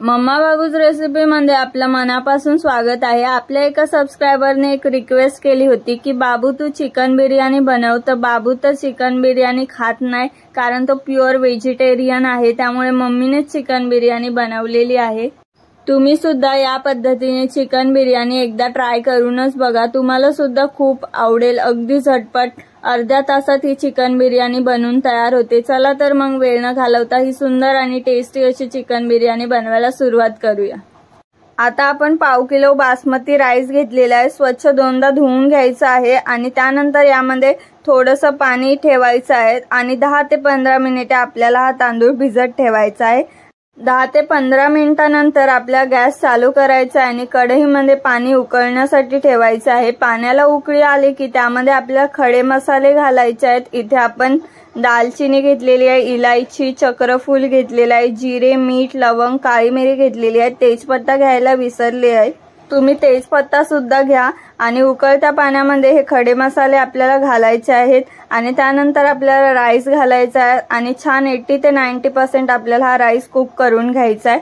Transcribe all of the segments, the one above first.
Mamma babus recipe मध्ये आपल्या मनापासून स्वागत आहे। आपल्या एका सबस्क्रायबरने एक रिक्वेस्ट केली होती की बाबू तू चिकन बिर्याणी बनव, तर बाबू तर चिकन बिर्याणी खात नाही कारण तो प्युअर व्हेजिटेरियन आहे, त्यामुळे मम्मीने चिकन बिर्याणी बनवलेली आहे। तुम्ही सुद्धा या पद्धतीने चिकन बिर्याणी एकदा ट्राय करूनच बघा, तुम्हाला सुद्धा खूप आवडेल। अगदी झटपट अर्ध्या तासात ही चिकन बिर्याणी बनून तयार होते। चला तर मग वेळ न घालवता ही सुंदर आणि टेस्टी अशी चिकन बिर्याणी बनवायला सुरुवात करूया। आता आपण पाव किलो बासमती राईस घेतलेला आहे, स्वच्छ दोनदा धुवून घ्यायचा आहे आणि त्यानंतर यामध्ये थोडंसं पाणी ठेवायचं आहे आणि 10 ते 15 मिनिटे आपल्याला हा तांदूळ भिजत ठेवायचा आहे। 10 ते 15 मिनिटांनंतर आपला गॅस चालू करायचा आहे आणि कढईमध्ये पाणी उकळण्यासाठी ठेवायचं आहे। पाण्याला उकळी आली की त्यामध्ये आपल्याला खडे मसाले घालायचे आहेत। इथे आपण दालचिनी घेतलेली आहे, इलायची, चक्रफूल घेतलेला आहे, जिरे, मीठ, लवंग, काळी मिरी घेतलेली आहे, तेजपत्ता घ्यायला विसरले आहे, तुम्ही तेजपत्ता सुद्धा घ्या आणि उकळत्या पाण्यामध्ये हे खडे मसाले आपल्याला घालायचे आहेत आणि त्यानंतर आपल्याला राईस घालायचा आहे आणि छान 80 ते 90% आपल्याला हा राईस कुक करून घ्यायचा आहे।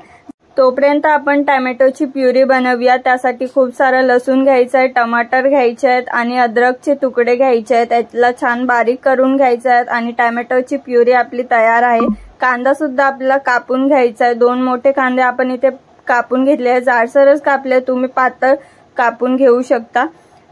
तोपर्यंत आपण टोमॅटोची प्युरी बनवूया। त्यासाठी खूप सारा लसूण घ्यायचा आहे, टमाटर घ्यायचे आहेत आणि अद्रकचे तुकडे घ्यायचे आहेत, त्याला छान बारीक करून घ्यायचे आहेत आणि टोमॅटोची प्युरी आपली तयार आहे। कांदा सुद्धा आपल्याला कापून घ्यायचा आहे, 2 मोठे कांदे आपण इथे कापून घेतले आहे, जाडसरच कापले, तुम्ही पातळ कापून घेऊ शकता।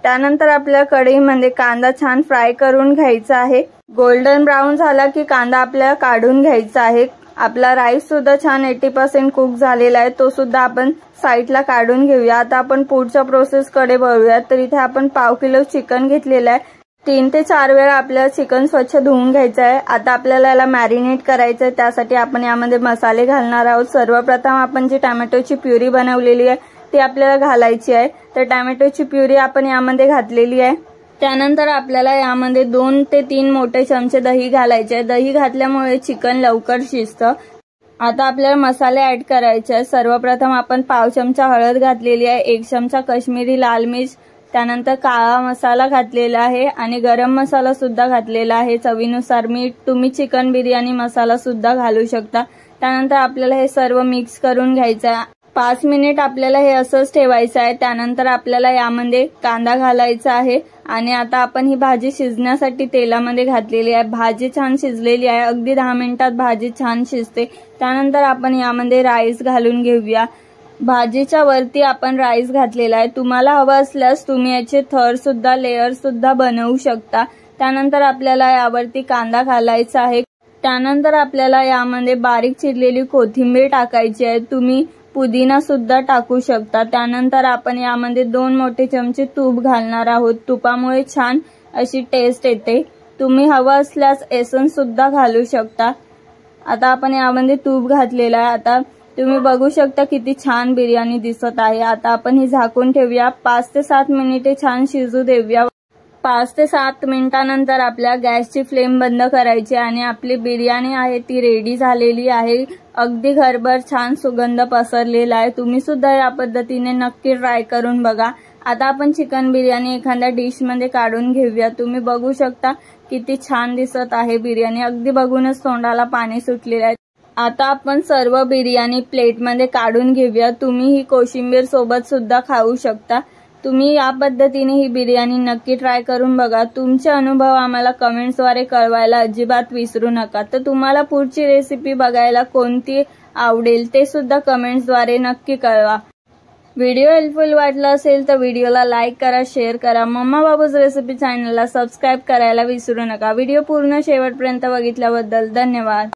त्यानंतर आपल्या कढईमध्ये कांदा छान फ्राय करून घ्यायचा आहे। गोल्डन ब्राउन झाला की कांदा आपल्याला काढून घ्यायचा आहे। आपला राईस सुद्धा छान 80% कुक झालेला आहे, तो सुद्धा आपण साईडला काढून घेऊया। आता आपण पुढच्या प्रोसेस कडे वळूया। तर इथे आपण पाव किलो चिकन घेतलेलं आहे, 3 ते 4 वेळा आपल्याला चिकन स्वच्छ धुवून घ्यायचं आहे। आता आपल्याला याला मॅरिनेट करायचं आहे, त्यासाठी आपण यामध्ये मसाले घालणार आहोत। सर्वप्रथम आपण जी टोमॅटोची प्युरी बनवलेली आहे ती आपल्याला घालायची आहे। तर टोमॅटोची प्युरी आपण यामध्ये घातलेली आहे। त्यानंतर आपल्याला यामध्ये 2 ते 3 मोठे चमचे दही घालायचे आहे। दही घातल्यामुळे चिकन लवकर शिजतं। आता आपल्याला मसाले ऍड करायचे आहेत। सर्वप्रथम आपण पाव चमचा हळद घातलेली आहे, 1 चमचा काश्मीरी लाल मिर्च, त्यानंतर काळा मसाला घातलेला आहे आणि गरम मसाला सुद्धा घातलेला आहे, चवीनुसार मीठ, तुम्ही चिकन बिर्याणी मसाला सुद्धा घालू शकता। त्यानंतर आपल्याला हे सर्व मिक्स करून घ्यायचं आहे। 5 मिनिट आपल्याला हे असंच ठेवायचं आहे। त्यानंतर आपल्याला यामध्ये कांदा घालायचा आहे आणि आता आपण ही भाजी शिजण्यासाठी तेलामध्ये घातलेली आहे। भाजी छान शिजलेली आहे, अगदी 10 मिनिटात भाजी छान शिजते। त्यानंतर आपण यामध्ये राईस घालून घेऊया। भाजीच्या वरती आपण राईस घातलेला आहे, तुम्हाला हवं असल्यास तुम्ही याचे थर सुद्धा लेयर सुद्धा बनवू शकता। त्यानंतर आपल्याला यावरती कांदा घालायचा आहे। त्यानंतर आपल्याला यामध्ये बारीक चिरलेली कोथिंबीर टाकायची आहे, तुम्ही पुदिना सुद्धा टाकू शकता। त्यानंतर आपण यामध्ये 2 मोठे चमचे तूप घालणार आहोत, तुपामुळे छान अशी टेस्ट येते। तुम्ही हवं असल्यास एसन्स सुद्धा घालू शकता। आता आपण यामध्ये तूप घातलेलं आहे। आता तुम्ही बघू शकता किती छान बिर्याणी दिसत आहे। आता आपण ही झाकून ठेवूया, 5 ते 7 मिनिटे छान शिजू देऊया। 5 ते 7 मिनिटांनंतर आपल्या गॅसची फ्लेम बंद करायची आणि आपली बिर्याणी आहे ती रेडी झालेली आहे। अगदी घरभर छान सुगंध पसरलेला आहे, तुम्ही सुद्धा या पद्धतीने नक्की ट्राय करून बघा। आता आपण चिकन बिर्याणी एखाद्या डिश मध्ये काढून घेऊया। तुम्ही बघू शकता किती छान दिसत आहे बिर्याणी, अगदी बघूनच तोंडाला पाणी सुटलेले आहे। आता आपण सर्व बिर्याणी प्लेटमध्ये काढून घेऊया। तुम्ही ही कोशिंबीर सोबत सुद्धा खाऊ शकता। तुम्ही या पद्धतीने ही बिर्याणी नक्की ट्राय करून बघा। तुमचे अनुभव आम्हाला कमेंट्सद्वारे कळवायला अजिबात विसरू नका। तर तुम्हाला पुढची रेसिपी बघायला कोणती आवडेल ते सुद्धा कमेंट्सद्वारे नक्की कळवा। व्हिडिओ हेल्पफुल वाटला असेल तर व्हिडिओला लाईक करा, शेअर करा, मम्मा बाबूज रेसिपी चॅनलला सबस्क्राईब करायला विसरू नका। व्हिडिओ पूर्ण शेवटपर्यंत बघितल्याबद्दल धन्यवाद।